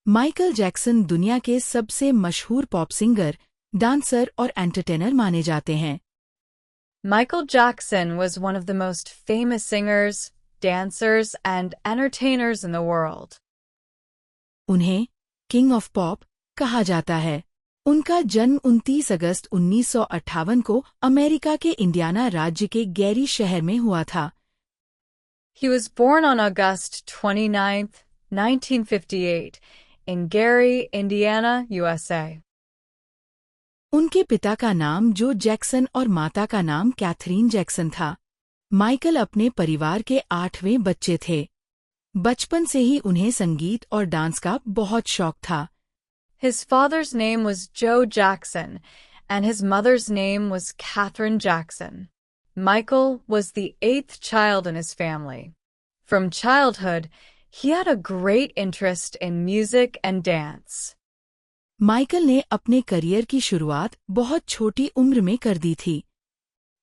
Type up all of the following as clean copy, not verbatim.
Michael Jackson दुनिया के सबसे मशहूर पॉप सिंगर, डांसर और एंटरटेनर माने जाते हैं। Michael Jackson was one of the most famous singers, dancers, and entertainers in the world. उन्हें किंग ऑफ पॉप कहा जाता है। उनका जन्म 29 अगस्त 1958 को अमेरिका के इंडियाना राज्य के गैरी शहर में हुआ था। He was born on August 29th, 1958, in Gary, Indiana, USA. उनके पिता का नाम जो जैक्सन और माता का नाम कैथरीन जैक्सन था। माइकल अपने परिवार के 8वें बच्चे थे। बचपन से ही उन्हें संगीत और डांस का बहुत शौक था। His father's name was Joe Jackson, and his mother's name was Catherine Jackson. Michael was the 8th child in his family. From childhood, he had a great interest in music and dance. Michael ने अपने career की शुरुआत बहुत छोटी उम्र में कर दी थी।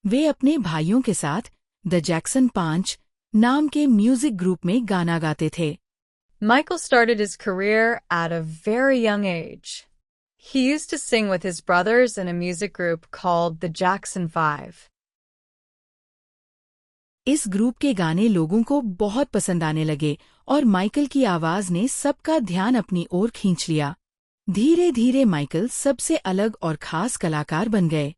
वे अपने भाइयों के साथ द जैक्सन 5 नाम के म्यूजिक ग्रुप में गाना गाते थे। Michael started his career at a very young age. He used to sing with his brothers in a music group called the Jackson 5. इस ग्रुप के गाने लोगों को बहुत पसंद आने लगे और माइकल की आवाज ने सबका ध्यान अपनी ओर खींच लिया। धीरे धीरे माइकल सबसे अलग और खास कलाकार बन गए।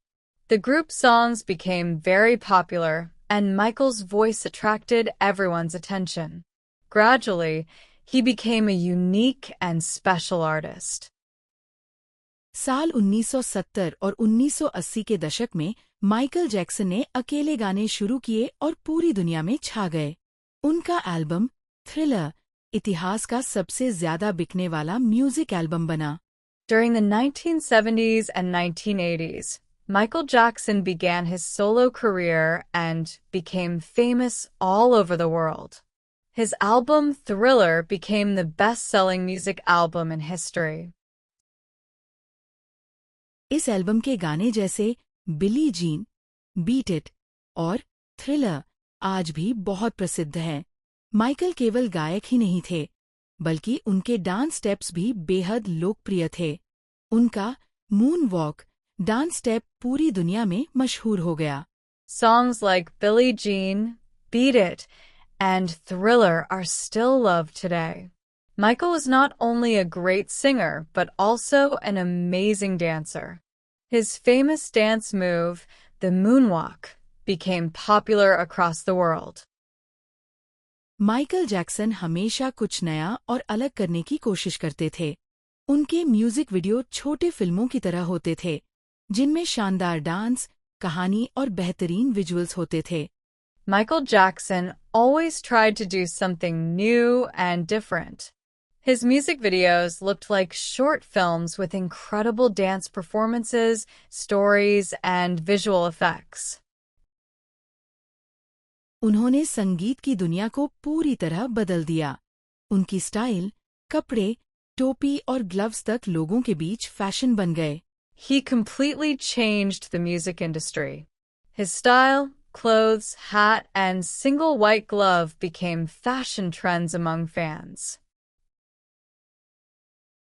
The group songs became very popular, and Michael's voice attracted everyone's attention. Gradually, he became a unique and special artist. साल 1970 और 1980 के दशक में माइकल जैक्सन ने अकेले गाने शुरू किए और पूरी दुनिया में छा गए। उनका एल्बम थ्रिलर इतिहास का सबसे ज्यादा बिकने वाला म्यूजिक एल्बम बना। During the 1970s and 1980s, Michael Jackson began his solo career and became famous all over the world. His album Thriller became the best-selling music album in history. इस album के गाने जैसे Billie Jean, beat it और thriller आज भी बहुत प्रसिद्ध हैं। माइकल केवल गायक ही नहीं थे, बल्कि उनके डांस स्टेप्स भी बेहद लोकप्रिय थे। उनका मून वॉक डांस स्टेप पूरी दुनिया में मशहूर हो गया। Songs like Billie Jean, Beat It, and Thriller are still loved today. Michael was not only a great singer, but also an amazing dancer. His famous dance move, the moonwalk, became popular across the world. Michael Jackson हमेशा कुछ नया और अलग करने की कोशिश करते थे। उनके म्यूजिक वीडियो छोटे फिल्मों की तरह होते थे, जिनमें शानदार डांस, कहानी और बेहतरीन विजुअल्स होते थे। Michael Jackson always tried to do something new and different. His music videos looked like short films with incredible dance performances, stories, and visual effects. उन्होंने संगीत की दुनिया को पूरी तरह बदल दिया। उनकी स्टाइल, कपड़े, टोपी और ग्लव्स तक लोगों के बीच फैशन बन गए। He completely changed the music industry. His style, clothes, hat, and single white glove became fashion trends among fans.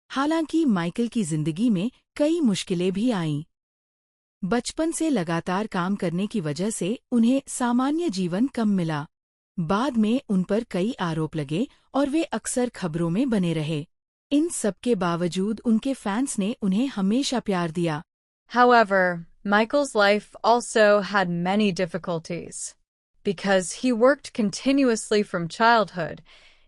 हालांकि माइकल की जिंदगी में कई मुश्किलें भी आईं। बचपन से लगातार काम करने की वजह से उन्हें सामान्य जीवन कम मिला। बाद में उन पर कई आरोप लगे और वे अक्सर खबरों में बने रहे। इन सब के बावजूद उनके फैंस ने उन्हें हमेशा प्यार दिया। However, Michael's life also had many difficulties. Because he worked continuously from childhood,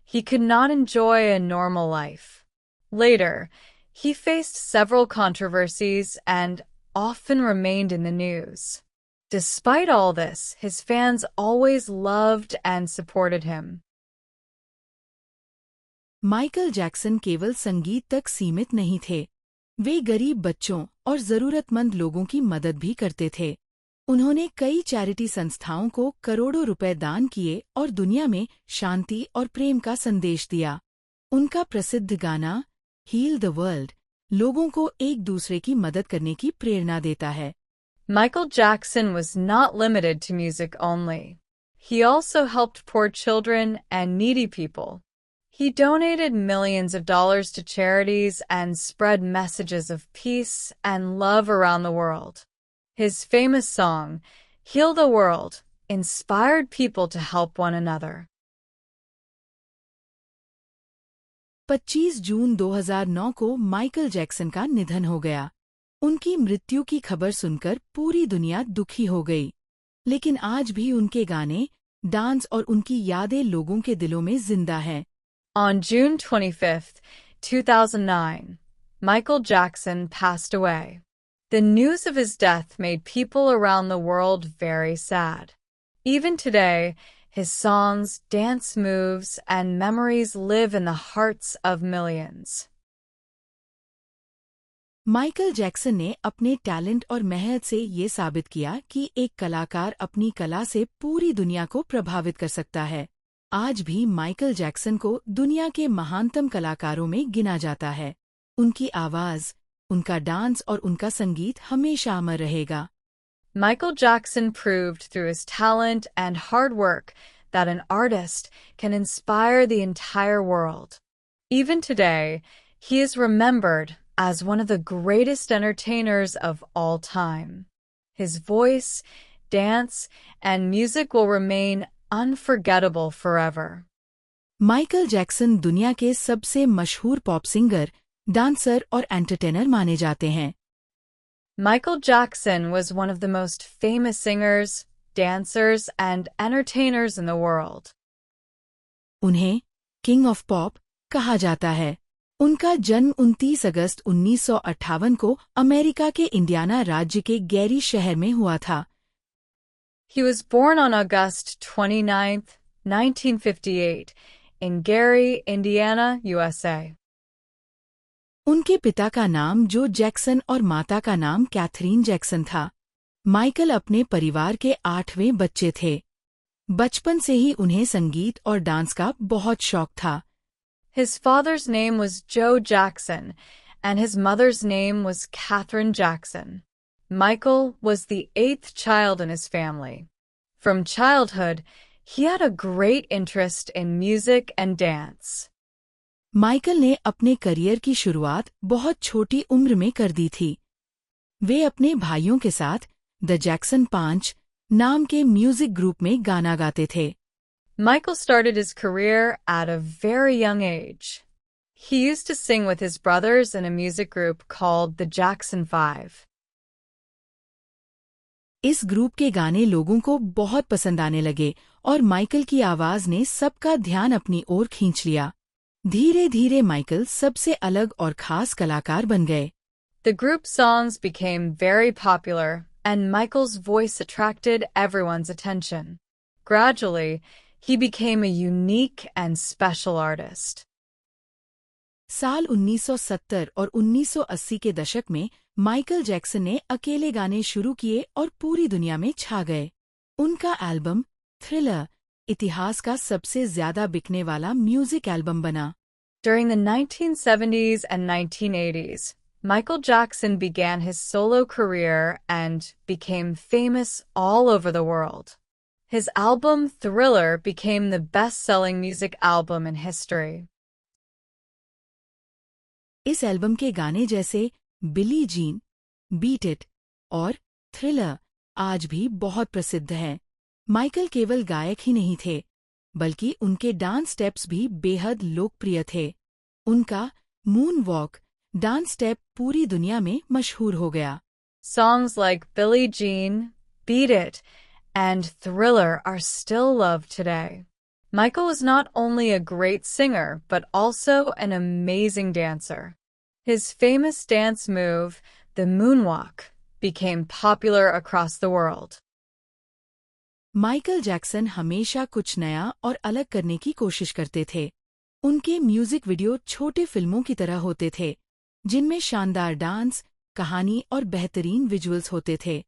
he could not enjoy a normal life. Later, he faced several controversies and often remained in the news. Despite all this, his fans always loved and supported him. Michael Jackson केवल संगीत तक सीमित नहीं थे। वे गरीब बच्चों और जरूरतमंद लोगों की मदद भी करते थे। उन्होंने कई चैरिटी संस्थाओं को करोड़ों रुपए दान किए और दुनिया में शांति और प्रेम का संदेश दिया। उनका प्रसिद्ध गाना हील द वर्ल्ड लोगों को एक दूसरे की मदद करने की प्रेरणा देता है। Michael Jackson was not limited to music only. He also helped poor children and needy people. He donated millions of dollars to charities and spread messages of peace and love around the world. His famous song, Heal the World, inspired people to help one another. 25 जून 2009 को Michael Jackson का निधन हो गया। उनकी मृत्यु की खबर सुनकर पूरी दुनिया दुखी हो गई, लेकिन आज भी उनके गाने, डांस और उनकी यादें लोगों के दिलों में जिंदा हैं। On June 25, 2009, Michael Jackson passed away. The news of his death made people around the world very sad. Even today, his songs, dance moves, and memories live in the hearts of millions. Michael Jackson ने अपने talent और मेहनत से ये साबित किया कि एक कलाकार अपनी कला से पूरी दुनिया को प्रभावित कर सकता है। आज भी माइकल जैक्सन को दुनिया के महानतम कलाकारों में गिना जाता है। उनकी आवाज, उनका डांस और उनका संगीत हमेशा अमर रहेगा। Michael Jackson proved through his talent and hard work that an artist can inspire the entire world. Even today, he is remembered as one of the greatest entertainers of all time. His voice, dance, and music will remain unforgettable forever. Michael Jackson दुनिया के सबसे मशहूर pop singer, dancer और entertainer माने जाते हैं। Michael Jackson was one of the most famous singers, dancers, and entertainers in the world. उन्हें king of pop कहा जाता है। उनका जन्म 29 अगस्त 1958 को अमेरिका के इंडियाना राज्य के गैरी शहर में हुआ था। He was born on August 29, 1958, in Gary, Indiana, USA. उनके पिता का नाम जो जैक्सन और माता का नाम कैथरीन जैक्सन था। माइकल अपने परिवार के 8वें बच्चे थे। बचपन से ही उन्हें संगीत और डांस का बहुत शौक था। His father's name was Joe Jackson, and his mother's name was Catherine Jackson. Michael was the 8th child in his family. From childhood, he had a great interest in music and dance. Michael ने अपने career की शुरुआत बहुत छोटी उम्र में कर दी थी। वे अपने भाइयों के साथ द जैक्सन 5 नाम के म्यूजिक ग्रुप में गाना गाते थे। Michael started his career at a very young age. He used to sing with his brothers in a music group called the Jackson 5. इस ग्रुप के गाने लोगों को बहुत पसंद आने लगे और माइकल की आवाज ने सबका ध्यान अपनी ओर खींच लिया। धीरे धीरे माइकल सबसे अलग और खास कलाकार बन गए। The group songs became very popular, and Michael's voice attracted everyone's attention. Gradually, he became a unique and special artist. साल 1970 और 1980 के दशक में माइकल जैक्सन ने अकेले गाने शुरू किए और पूरी दुनिया में छा गए। उनका एल्बम थ्रिलर इतिहास का सबसे ज्यादा बिकने वाला म्यूजिक एल्बम बना। During the 1970s and 1980s, Michael Jackson began his solo career and became famous all over the world. His album Thriller became the best-selling music album in history. इस album के गाने जैसे Billie Jean, beat it और thriller आज भी बहुत प्रसिद्ध हैं। माइकल केवल गायक ही नहीं थे, बल्कि उनके डांस स्टेप्स भी बेहद लोकप्रिय थे। उनका मून वॉक डांस स्टेप पूरी दुनिया में मशहूर हो गया। Songs like Billie Jean, Beat It, and Thriller are still loved today. Michael was not only a great singer, but also an amazing dancer. His famous dance move, the moonwalk, became popular across the world. Michael Jackson हमेशा कुछ नया और अलग करने की कोशिश करते थे। उनके म्यूजिक वीडियो छोटे फिल्मों की तरह होते थे, जिनमें शानदार डांस, कहानी और बेहतरीन विजुअल्स होते थे।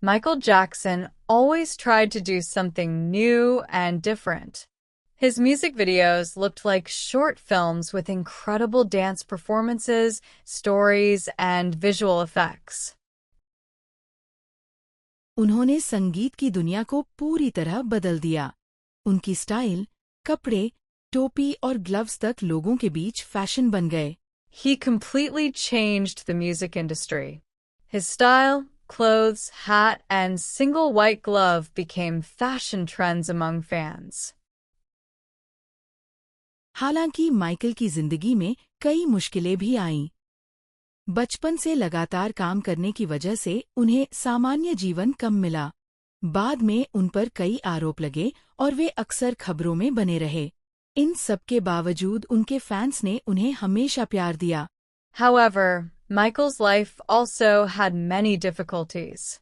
Michael Jackson always tried to do something new and different. His music videos looked like short films with incredible dance performances, stories, and visual effects. उन्होंने संगीत की दुनिया को पूरी तरह बदल दिया। उनकी स्टाइल, कपड़े, टोपी और ग्लव्स तक लोगों के बीच फैशन बन गए। He completely changed the music industry. His style, clothes, hat, and single white glove became fashion trends among fans. हालांकि माइकल की जिंदगी में कई मुश्किलें भी आईं। बचपन से लगातार काम करने की वजह से उन्हें सामान्य जीवन कम मिला। बाद में उन पर कई आरोप लगे और वे अक्सर खबरों में बने रहे। इन सब के बावजूद उनके फैंस ने उन्हें हमेशा प्यार दिया। However, Michael's life also had many difficulties.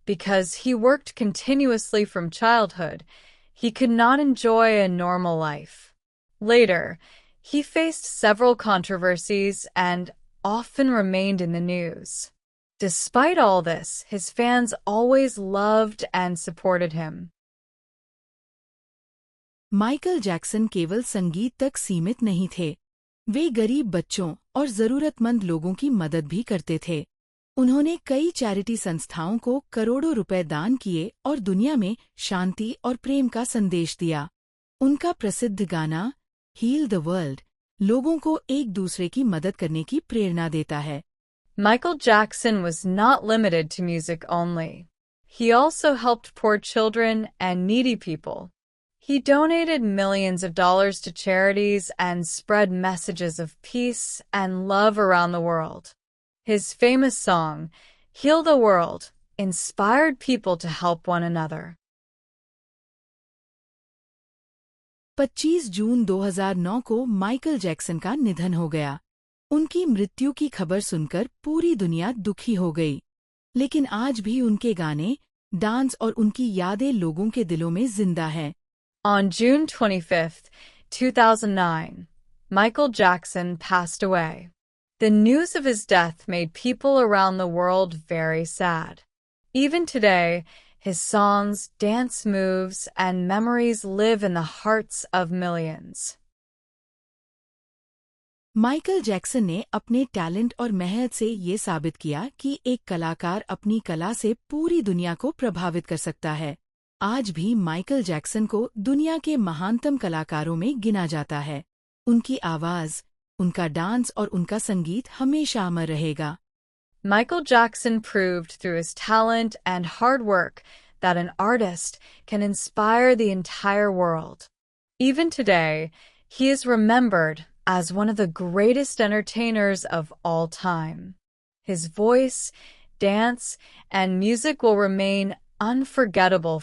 Because he worked continuously from childhood, he could not enjoy a normal life. Later, he faced several controversies and often remained in the news. Despite all this, his fans always loved and supported him. Michael Jackson केवल संगीत तक सीमित नहीं थे। वे गरीब बच्चों और जरूरतमंद लोगों की मदद भी करते थे। उन्होंने कई चैरिटी संस्थाओं को करोड़ों रुपए दान किए और दुनिया में शांति और प्रेम का संदेश दिया। उनका प्रसिद्ध गाना हील द वर्ल्ड लोगों को एक दूसरे की मदद करने की प्रेरणा देता है। Michael Jackson was not limited to music only. He also helped poor children and needy people. He donated millions of dollars to charities and spread messages of peace and love around the world. His famous song, Heal the World, inspired people to help one another. 25 जून 2009 को Michael Jackson का निधन हो गया। उनकी मृत्यु की खबर सुनकर पूरी दुनिया दुखी हो गई। लेकिन आज भी उनके गाने, डांस और उनकी यादें लोगों के दिलों में जिंदा हैं। On June 25, 2009, Michael Jackson passed away. The news of his death made people around the world very sad. Even today, his songs, dance moves, and memories live in the hearts of millions. Michael Jackson ने अपने talent और मेहनत से ये साबित किया कि एक कलाकार अपनी कला से पूरी दुनिया को प्रभावित कर सकता है। आज भी माइकल जैक्सन को दुनिया के महानतम कलाकारों में गिना जाता है। उनकी आवाज, उनका डांस और उनका संगीत हमेशा अमर रहेगा। Michael Jackson proved through his talent and hard work that an artist can inspire the entire world. Even today, he is remembered as one of the greatest entertainers of all time. His voice, dance, and music will remain unforgettable